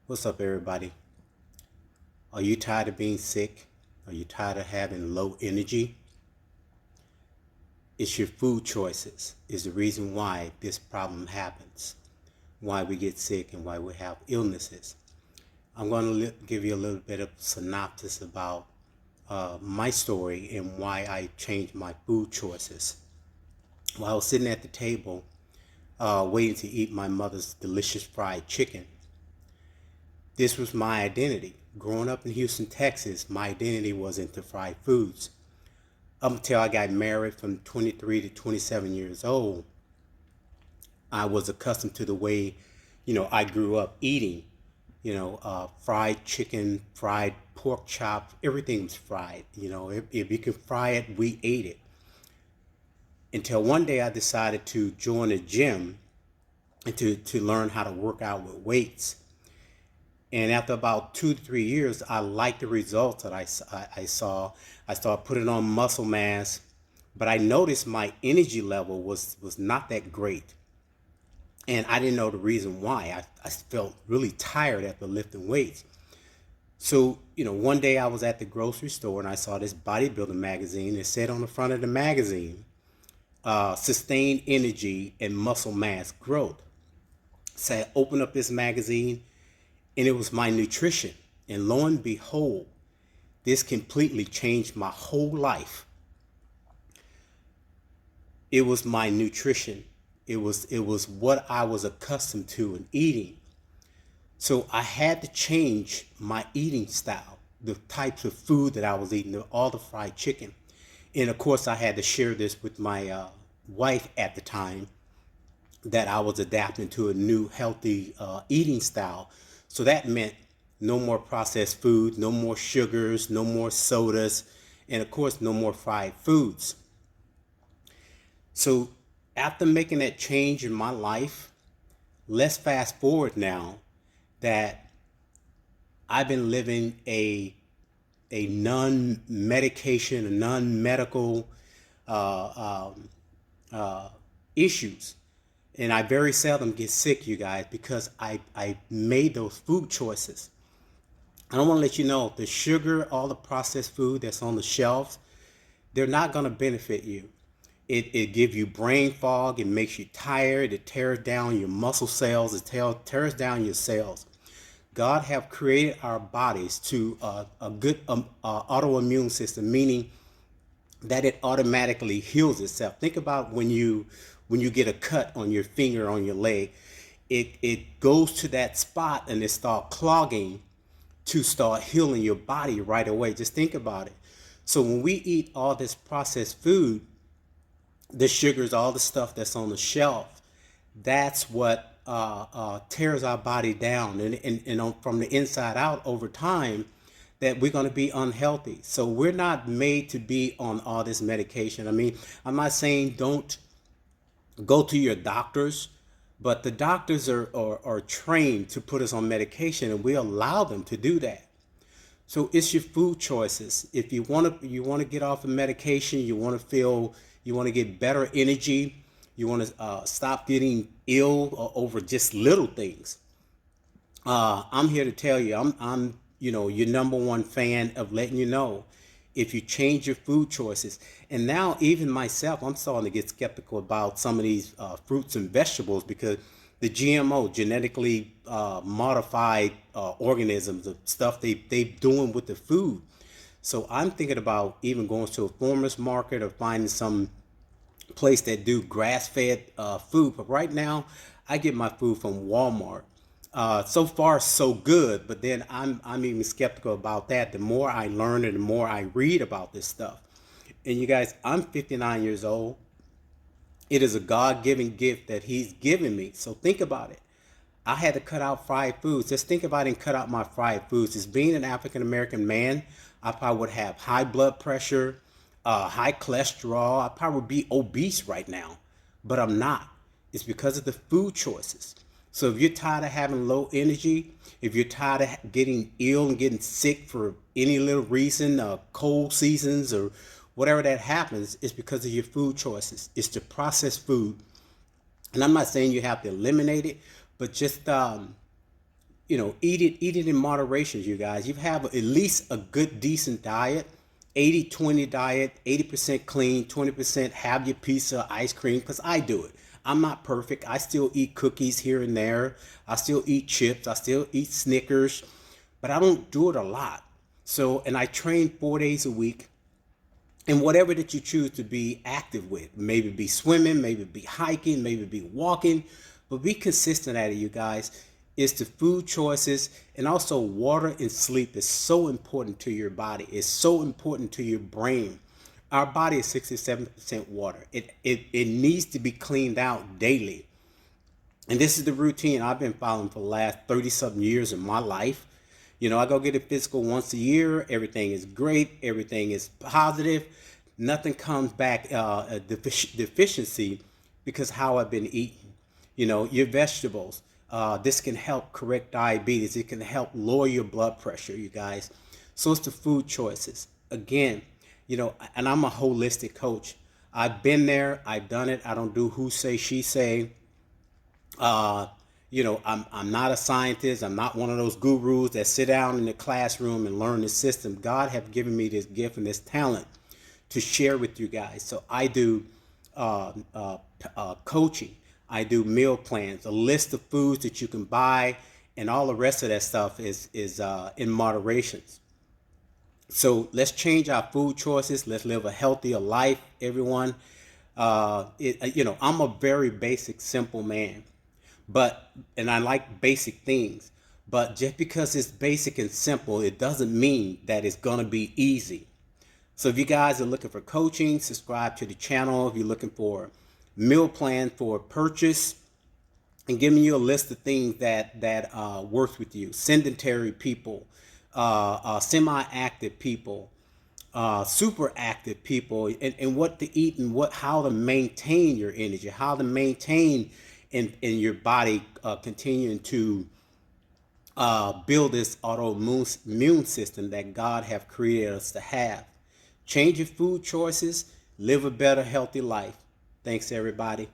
What's up, everybody? Are you tired of being sick? Are you tired of having low energy? It's your food choices is the reason why this problem happens, why we get sick and why we have illnesses. I'm going to give you a little bit of synopsis about my story and why I changed my food choices. While I was sitting at the table waiting to eat my mother's delicious fried chicken, this was my identity. Growing up in Houston, Texas, my identity was into fried foods. Up until I got married from 23 to 27 years old, I was accustomed to the way, I grew up eating, fried chicken, fried pork chop, everything was fried. If you can fry it, we ate it. Until one day I decided to join a gym and to learn how to work out with weights. And after about 2 to 3 years, I liked the results that I saw. I started putting on muscle mass, but I noticed my energy level was not that great. And I didn't know the reason why. I felt really tired after lifting weights. So, one day I was at the grocery store and I saw this bodybuilding magazine. It said on the front of the magazine, sustained energy and muscle mass growth. So I opened up this magazine and it was my nutrition. And lo and behold, this completely changed my whole life. It was my nutrition. It was what I was accustomed to and eating. So I had to change my eating style, the types of food that I was eating, all the fried chicken. And of course, I had to share this with my wife at the time, that I was adapting to a new healthy eating style. So that meant no more processed food, no more sugars, no more sodas, and of course, no more fried foods. So after making that change in my life, let's fast forward now that I've been living a non-medication, a non-medical issues. And I very seldom get sick, you guys, because I made those food choices. I don't want to let you know the sugar, all the processed food that's on the shelves, they're not going to benefit you. It gives you brain fog. It makes you tired. It tears down your muscle cells. It tears down your cells. God have created our bodies to a good autoimmune system, meaning that it automatically heals itself. Think about when you get a cut on your finger, on your leg, it goes to that spot and it start clogging to start healing your body right away. Just think about it. So when we eat all this processed food, the sugars, all the stuff that's on the shelf, that's what tears our body down, and from the inside out over time, that we're going to be unhealthy. So we're not made to be on all this medication. I mean, I'm not saying don't go to your doctors, but the doctors are trained to put us on medication, and we allow them to do that. So it's your food choices. If you want to get off of medication, you want to get better energy, you want to stop getting ill over just little things. I'm here to tell you, I'm your number one fan of letting you know if you change your food choices. And now even myself, I'm starting to get skeptical about some of these fruits and vegetables, because the GMO, genetically modified organisms, the stuff they doing with the food. So I'm thinking about even going to a farmer's market or finding some place that do grass-fed food. But right now, I get my food from Walmart. So far, so good. But then I'm even skeptical about that. The more I learn and the more I read about this stuff. And you guys, I'm 59 years old. It is a God-given gift that He's given me. So think about it. I had to cut out fried foods. Just think about it and cut out my fried foods. As being an African American man, I probably would have high blood pressure, high cholesterol. I probably would be obese right now, but I'm not. It's because of the food choices. So if you're tired of having low energy, if you're tired of getting ill and getting sick for any little reason, cold seasons or whatever that happens, it's because of your food choices. It's the processed food. And I'm not saying you have to eliminate it, but just eat it in moderation, you guys. You have at least a good, decent diet, 80-20 diet, 80% clean, 20% have your pizza, ice cream, because I do it. I'm not perfect. I still eat cookies here and there. I still eat chips. I still eat Snickers, but I don't do it a lot. So, and I train 4 days a week and whatever that you choose to be active with, maybe be swimming, maybe be hiking, maybe be walking, but be consistent at it, you guys. Is the food choices, and also water and sleep is so important to your body. It's so important to your brain. Our body is 67% water. It needs to be cleaned out daily. And this is the routine I've been following for the last 30 something years of my life. I go get a physical once a year. Everything is great. Everything is positive. Nothing comes back a deficiency because how I've been eating. Your vegetables. This can help correct diabetes. It can help lower your blood pressure, you guys. So it's the food choices. Again, and I'm a holistic coach. I've been there. I've done it. I don't do who say, she say. I'm not a scientist. I'm not one of those gurus that sit down in the classroom and learn the system. God have given me this gift and this talent to share with you guys. So I do coaching. I do meal plans, a list of foods that you can buy, and all the rest of that stuff is in moderations. So let's change our food choices. Let's live a healthier life, everyone. I'm a very basic, simple man, and I like basic things. But just because it's basic and simple, it doesn't mean that it's gonna be easy. So if you guys are looking for coaching, subscribe to the channel. If you're looking for meal plan for purchase, and giving you a list of things that works with you: sedentary people, semi-active people, super active people, and what to eat and how to maintain your energy, how to maintain in your body, continuing to build this autoimmune system that God have created us to have. Change your food choices, live a better, healthy life. Thanks, everybody.